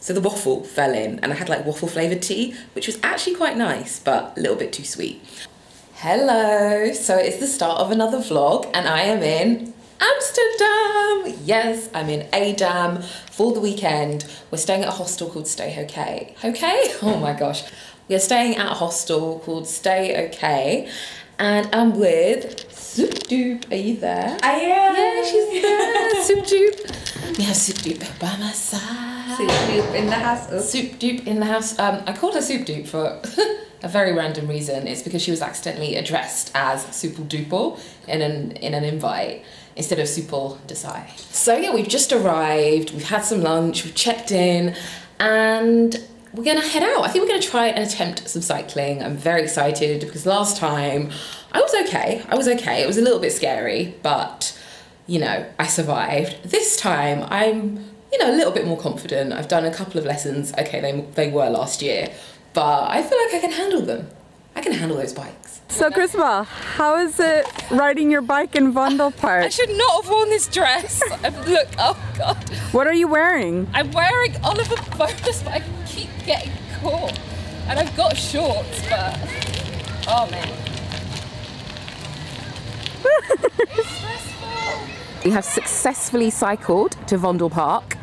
So the waffle fell in, and I had like waffle flavoured tea, which was actually quite nice, but a little bit too sweet. Hello, so it's the start of another vlog, and I am in Amsterdam. Yes, I'm in Amsterdam for the weekend. We're staying at a hostel called Stay Okay. Okay? Oh my gosh. We're staying at a hostel called Stay Okay, and I'm with Soup Dupe. Are you there? I am. Yeah, she's there. Soup Dupe. We have Soup Dupe by my side. Soup Dupe in the house. Oh. Soup Dupe in the house. I called her Soup Dupe for a very random reason. It's because she was accidentally addressed as Supel Duple in an invite instead of Supel Desai. So yeah, we've just arrived. We've had some lunch. We've checked in, and we're gonna head out. I think we're gonna try and attempt some cycling. I'm very excited because last time I was okay. It was a little bit scary, but you know, I survived. This time I'm, you know, a little bit more confident. I've done a couple of lessons. Okay, they were last year, but I feel like I can handle them. I can handle those bikes. So Kristabel, how is it riding your bike in Vondelpark? I should not have worn this dress. Look, oh God. What are you wearing? I'm wearing Oliver Bonus, but I keep getting caught. And I've got shorts, but, oh man. It's stressful. We have successfully cycled to Vondelpark,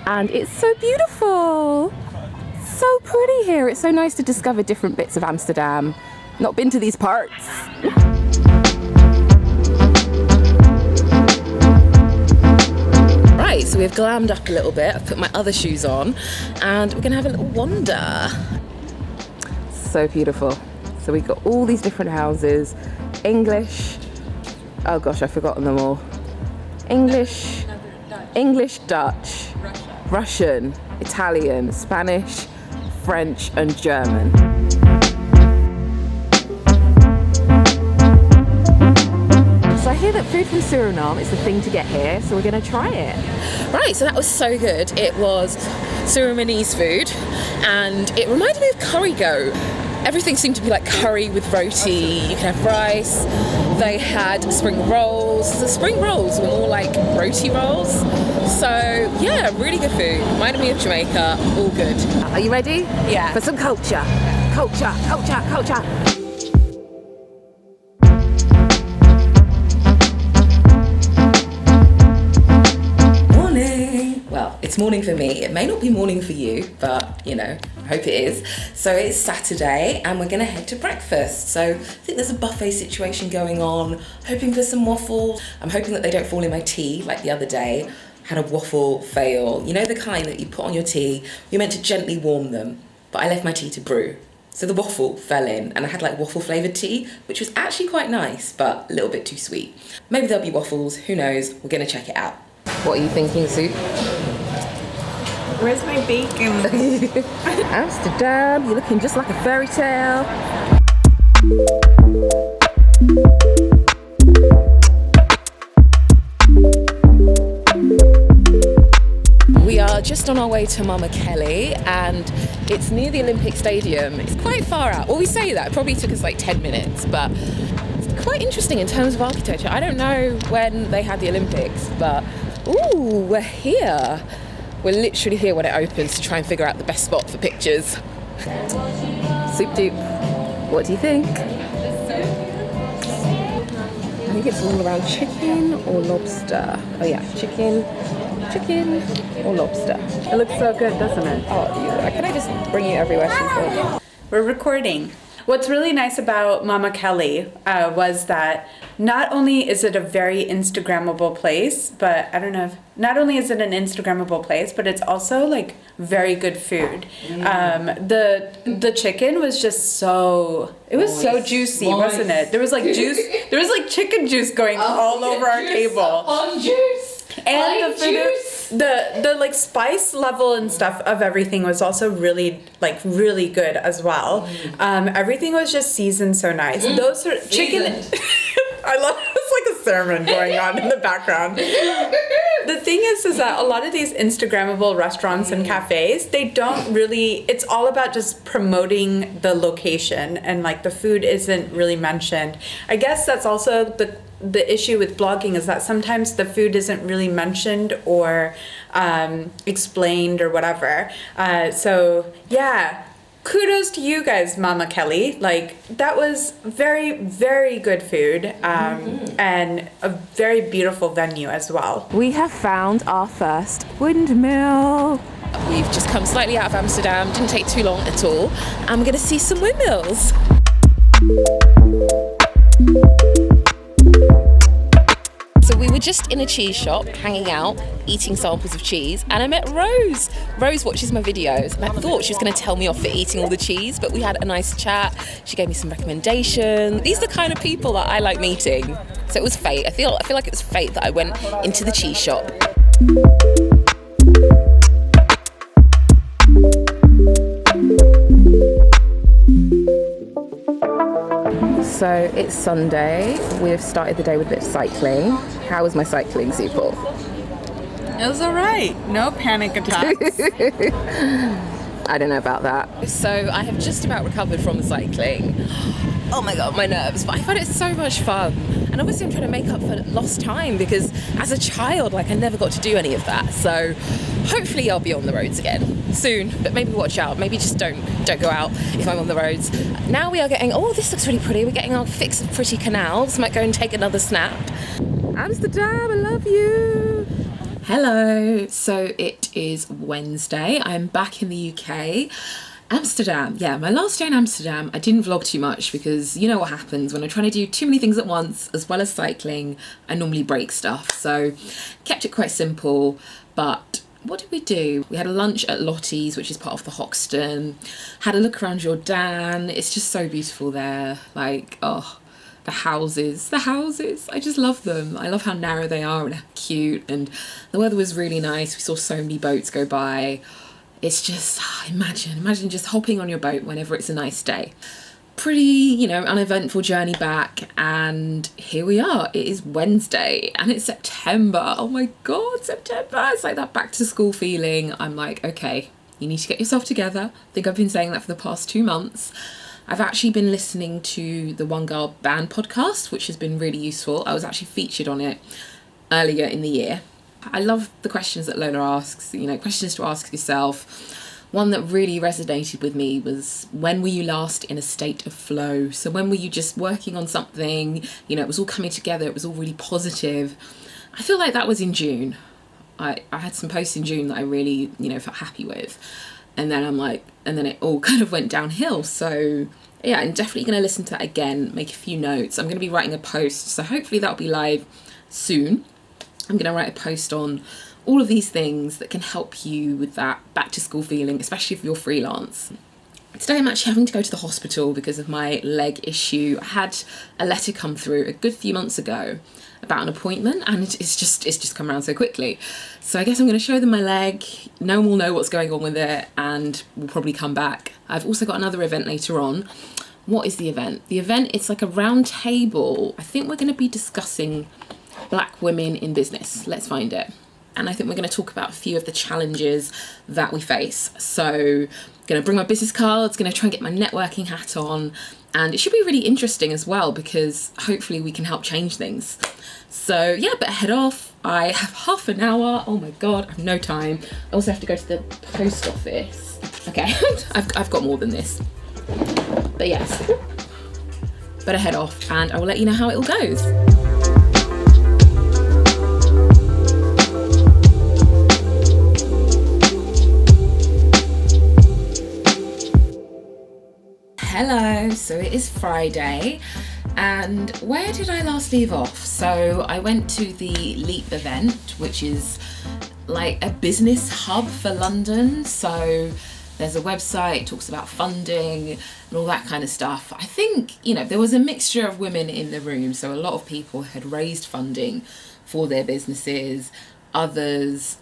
and it's so beautiful. So pretty here. It's so nice to discover different bits of Amsterdam. Not been to these parts. Right, so we've glammed up a little bit. I've put my other shoes on, and we're gonna have a little wander. So beautiful. So we've got all these different houses. English, oh gosh, I've forgotten them all. English, Dutch, Russian, Italian, Spanish, French and German. So I hear that food from Suriname is the thing to get here, so we're going to try it. Right, so that was so good. It was Surinamese food, and it reminded me of curry goat. Everything seemed to be like curry with roti. You can have rice. They had spring rolls. The spring rolls were more like roti rolls. So yeah, really good food. Reminded me of Jamaica. All good. Are you ready? Yeah. For some culture. Culture. Morning. Well, it's morning for me. It may not be morning for you, but you know, I hope it is. So it's Saturday and we're gonna head to breakfast. So I think there's a buffet situation going on, hoping for some waffles. I'm hoping that they don't fall in my tea like the other day. Had a waffle fail. You know the kind that you put on your tea, you're meant to gently warm them, but I left my tea to brew. So the waffle fell in, and I had like waffle flavoured tea, which was actually quite nice, but a little bit too sweet. Maybe there'll be waffles, who knows, we're gonna check it out. What are you thinking, Soup? Where's my bacon? Amsterdam, you're looking just like a fairy tale. We are just on our way to Mama Kelly, and it's near the Olympic Stadium. It's quite far out. Well, we say that, it probably took us like 10 minutes, but it's quite interesting in terms of architecture. I don't know when they had the Olympics, but ooh, we're here. We're literally here when it opens to try and figure out the best spot for pictures. Soup Dupe, what do you think? I think it's all around chicken or lobster. Oh yeah, chicken or lobster. It looks so good, doesn't it? Oh, yeah. Can I just bring you everywhere she's going? We're recording. What's really nice about Mama Kelly was that not only is it a very Instagrammable place, but I don't know if, not only is it an Instagrammable place, but it's also like very good food. The chicken was just so, it was so juicy, wasn't it? There was like juice, there was like chicken juice going all over our table. On juice. And the food, the like spice level and stuff of everything was also really good as well. Everything was just seasoned so nice. Those are chicken. I love it's like a sermon going on in the background. The thing is that a lot of these Instagrammable restaurants and cafes, they don't really, it's all about just promoting the location, and like the food isn't really mentioned. I guess that's also the issue with blogging, is that sometimes the food isn't really mentioned, or explained or whatever. So yeah, kudos to you guys, Mama Kelly. Like, that was very, very good food, and a very beautiful venue as well. We have found our first windmill. We've just come slightly out of Amsterdam, didn't take too long at all, and we're going to see some windmills. So we were just in a cheese shop, hanging out, eating samples of cheese, and I met Rose. Rose watches my videos, and I thought she was going to tell me off for eating all the cheese, but we had a nice chat. She gave me some recommendations. These are the kind of people that I like meeting. So it was fate. I feel like it was fate that I went into the cheese shop. So it's Sunday. We've started the day with a bit of cycling. How was my cycling, Supal? It was all right. No panic attacks. I don't know about that. So I have just about recovered from the cycling. Oh my god, my nerves. But I found it so much fun. And obviously I'm trying to make up for lost time because as a child, like, I never got to do any of that. So hopefully I'll be on the roads again soon. But maybe watch out. Maybe just don't go out if I'm on the roads. Now we are getting, oh, this looks really pretty. We're getting our fix of pretty canals. Might go and take another snap. Amsterdam, I love you. Hello. So it is Wednesday. I'm back in the UK. Amsterdam. Yeah, my last day in Amsterdam, I didn't vlog too much because you know what happens when I'm trying to do too many things at once, as well as cycling, I normally break stuff. So kept it quite simple, but what did we do? We had a lunch at Lottie's, which is part of the Hoxton, had a look around Jordan. It's just so beautiful there. Like, oh, the houses, I just love them. I love how narrow they are and how cute, and the weather was really nice. We saw so many boats go by. It's just, imagine just hopping on your boat whenever it's a nice day. Pretty, uneventful journey back, and here we are. It is Wednesday and it's September. Oh my god, September. It's like that back to school feeling. I'm like, okay, you need to get yourself together. I think I've been saying that for the past 2 months. I've actually been listening to the One Girl Band podcast, which has been really useful. I was actually featured on it earlier in the year. I love the questions that Lola asks, questions to ask yourself. One that really resonated with me was, when were you last in a state of flow? So when were you just working on something, it was all coming together, it was all really positive. I feel like that was in June. I had some posts in June that I really, felt happy with. And then and then it all kind of went downhill. So yeah, I'm definitely going to listen to that again, make a few notes. I'm going to be writing a post, so hopefully that'll be live soon. I'm going to write a post on all of these things that can help you with that back to school feeling, especially if you're freelance. Today I'm actually having to go to the hospital because of my leg issue. I had a letter come through a good few months ago about an appointment, and it's just come around so quickly. So I guess I'm going to show them my leg. No one will know what's going on with it, and we'll probably come back. I've also got another event later on. What is the event? The event, it's like a round table. I think we're going to be discussing Black women in business. Let's find it. And I think we're going to talk about a few of the challenges that we face. So going to bring my business cards, going to try and get my networking hat on, and it should be really interesting as well because hopefully we can help change things. So yeah, but head off. I have half an hour. Oh my god, I have no time. I also have to go to the post office. Okay, I've got more than this. But yes, better head off and I will let you know how it all goes. Hello, so it is Friday, and where did I last leave off? So I went to the Leap event, which is like a business hub for London. So there's a website, talks about funding and all that kind of stuff. I think, there was a mixture of women in the room, so a lot of people had raised funding for their businesses. Others,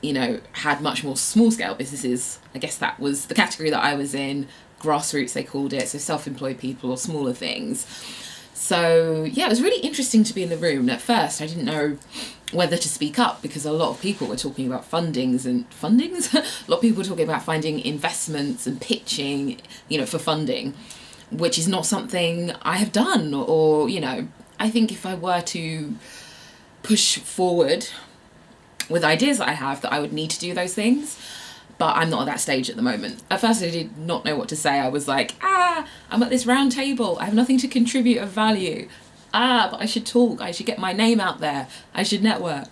had much more small scale businesses. I guess that was the category that I was in. Grassroots, they called it, so self-employed people or smaller things. So yeah, it was really interesting to be in the room. At first I didn't know whether to speak up because a lot of people were talking about fundings. A lot of people were talking about finding investments and pitching, for funding, which is not something I have done, or I think if I were to push forward with ideas that I have that I would need to do those things. But I'm not at that stage at the moment. At first I did not know what to say. I was like, I'm at this round table. I have nothing to contribute of value. But I should talk. I should get my name out there. I should network.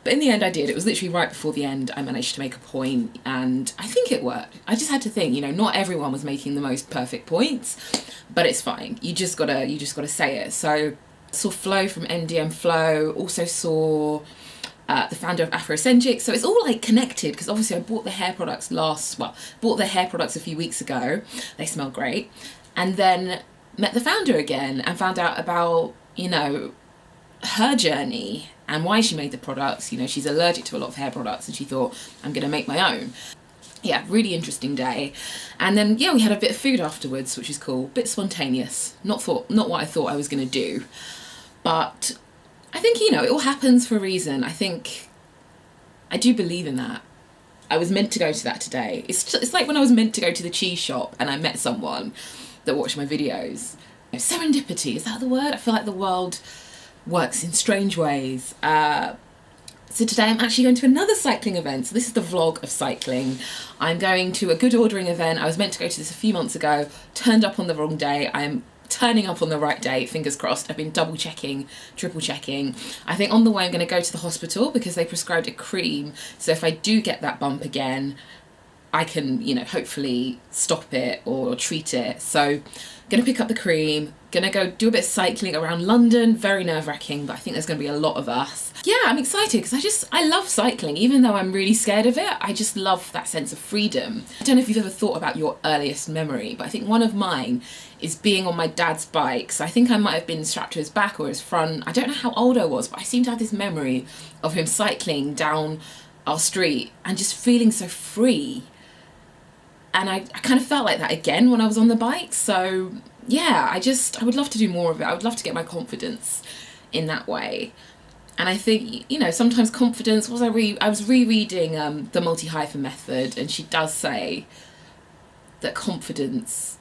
But in the end I did. It was literally right before the end I managed to make a point, and I think it worked. I just had to think, you know, not everyone was making the most perfect points, but it's fine. You just gotta say it. So saw Flo from MDM Flow, also saw the founder of Afrocentric. So it's all like connected, because obviously I bought the hair products a few weeks ago. They smell great. And then met the founder again and found out about, you know, her journey and why she made the products. You know, she's allergic to a lot of hair products and she thought, I'm gonna make my own. Yeah, really interesting day. And then, yeah, we had a bit of food afterwards, which is cool. Bit spontaneous. Not what I thought I was gonna do. But I think, you know, it all happens for a reason. I think I do believe in that. I was meant to go to that today. It's like when I was meant to go to the cheese shop and I met someone that watched my videos. You know, serendipity, is that the word? I feel like the world works in strange ways. So today I'm actually going to another cycling event. So this is the vlog of cycling. I'm going to a Good Ordering event. I was meant to go to this a few months ago, turned up on the wrong day. I am turning up on the right day, fingers crossed. I've been double checking, triple checking. I think on the way I'm going to go to the hospital because they prescribed a cream. So if I do get that bump again, I can, you know, hopefully stop it or treat it. So gonna pick up the cream, gonna go do a bit of cycling around London. Very nerve-wracking, but I think there's gonna be a lot of us. Yeah, I'm excited because I love cycling. Even though I'm really scared of it, I just love that sense of freedom. I don't know if you've ever thought about your earliest memory, but I think one of mine is being on my dad's bike. So I think I might have been strapped to his back or his front. I don't know how old I was, but I seem to have this memory of him cycling down our street and just feeling so free. And I kind of felt like that again when I was on the bike. So yeah, I would love to do more of it. I would love to get my confidence in that way. And I think, you know, sometimes confidence, I was rereading the multi-hyphen method, and she does say that confidence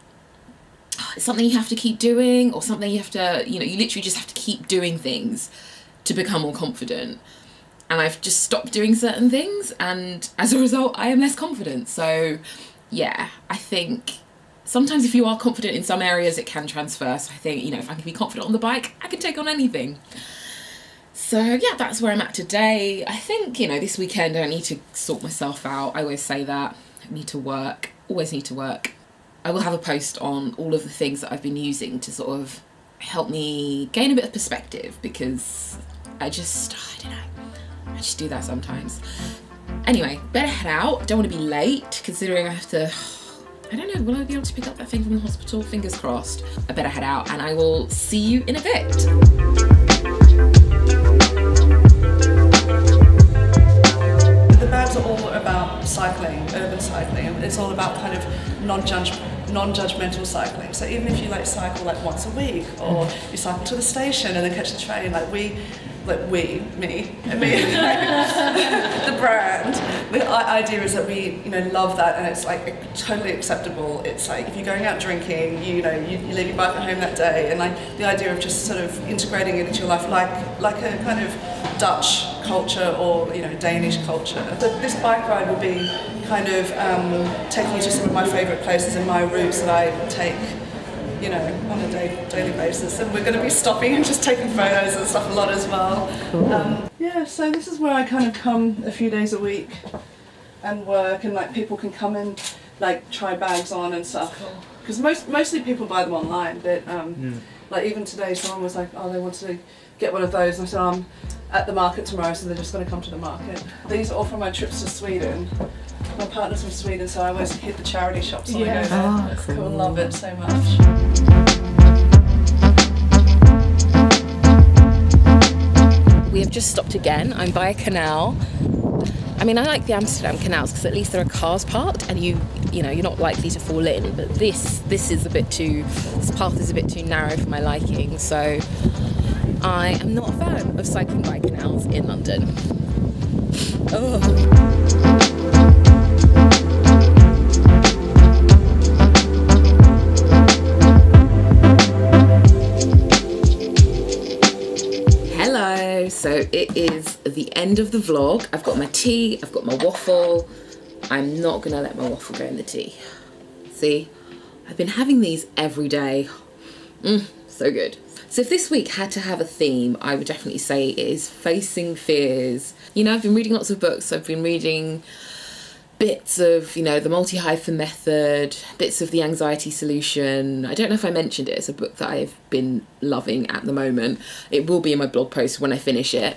is something you have to keep doing, or something you have to, you know, you literally just have to keep doing things to become more confident. And I've just stopped doing certain things, and as a result I am less confident. So yeah, I think sometimes if you are confident in some areas, it can transfer. So I think, you know, if I can be confident on the bike, I can take on anything. So yeah, that's where I'm at today. I think, you know, this weekend I need to sort myself out. I always say that. I need to work, always need to work. I will have a post on all of the things that I've been using to sort of help me gain a bit of perspective, because I just do that sometimes. Anyway, better head out. Don't want to be late, considering I have to, I don't know, will I be able to pick up that thing from the hospital? Fingers crossed. I better head out, and I will see you in a bit. The bags are all about cycling, urban cycling. It's all about kind of non-judgmental cycling. So even if you like cycle like once a week, or you cycle to the station and then catch the train, me, the brand. The idea is that we, you know, love that, and it's like totally acceptable. It's like if you're going out drinking, you leave your bike at home that day, and like the idea of just sort of integrating it into your life, like a kind of Dutch culture or, you know, Danish culture. So this bike ride will be kind of taking you to some of my favourite places and my routes that I take, you know, on a daily basis, and we're going to be stopping and just taking photos and stuff a lot as well. Cool. Yeah, so this is where I kind of come a few days a week and work, and like people can come and like try bags on and stuff, because mostly people buy them online, but like even today someone was like, oh, they wanted to get one of those, and I said, I'm at the market tomorrow, so they're just going to come to the market. These are all from my trips to Sweden. My partner's from Sweden, so I always hit the charity shops when I go there. Oh, cool. I love it so much. We have just stopped again. I'm by a canal. I mean, I like the Amsterdam canals because at least there are cars parked, and you know, you're not likely to fall in. But this path is a bit too narrow for my liking. So I am not a fan of cycling by canals in London. Oh. So it is the the end of the vlog. I've got my tea, I've got my waffle. I'm not gonna let my waffle go in the tea. See, I've been having these every day. So good. So if this week had to have a theme, I would definitely say it is facing fears. You know, I've been reading lots of books. I've been reading bits of, you know, the multi-hyphen method, bits of the anxiety solution. I don't know if I mentioned it. It's a book that I've been loving at the moment. It will be in my blog post when I finish it.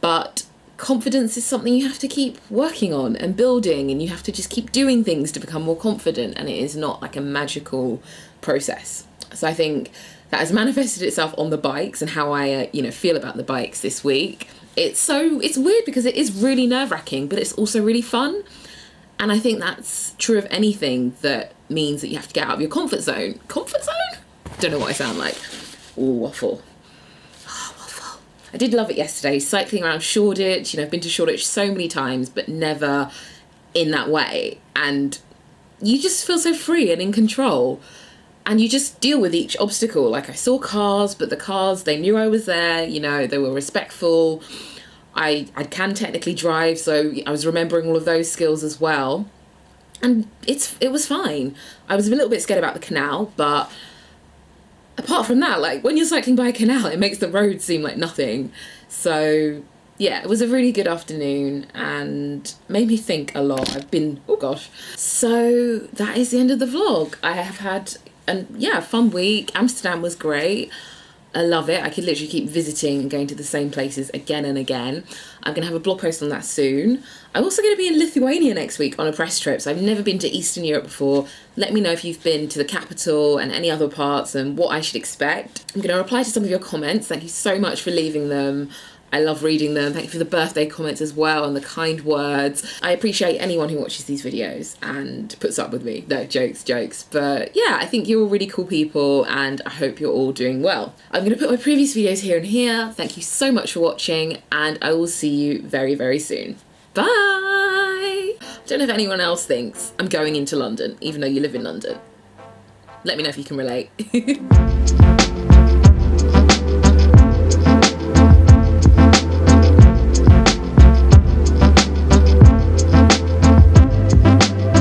But confidence is something you have to keep working on and building, and you have to just keep doing things to become more confident, and it is not like a magical process. So I think that has manifested itself on the bikes and how I, you know, feel about the bikes this week. It's weird because it is really nerve-wracking, but it's also really fun. And I think that's true of anything that means that you have to get out of your comfort zone. Comfort zone? Don't know what I sound like. Ooh, waffle. Oh, waffle. I did love it yesterday, cycling around Shoreditch. You know, I've been to Shoreditch so many times, but never in that way. And you just feel so free and in control. And you just deal with each obstacle. Like, I saw cars, but the cars, they knew I was there. You know, they were respectful. I can technically drive, so I was remembering all of those skills as well. And it was fine. I was a little bit scared about the canal, but apart from that, like, when you're cycling by a canal, it makes the road seem like nothing. So yeah, it was a really good afternoon and made me think a lot. Oh gosh. So that is the end of the vlog. I have had a fun week. Amsterdam was great. I love it. I could literally keep visiting and going to the same places again and again. I'm going to have a blog post on that soon. I'm also going to be in Lithuania next week on a press trip. So I've never been to Eastern Europe before. Let me know if you've been to the capital and any other parts and what I should expect. I'm going to reply to some of your comments. Thank you so much for leaving them. I love reading them. Thank you for the birthday comments as well and the kind words. I appreciate anyone who watches these videos and puts up with me. No, jokes. But yeah, I think you're all really cool people and I hope you're all doing well. I'm going to put my previous videos here and here. Thank you so much for watching and I will see you very, very soon. Bye! I don't know if anyone else thinks I'm going into London, even though you live in London. Let me know if you can relate.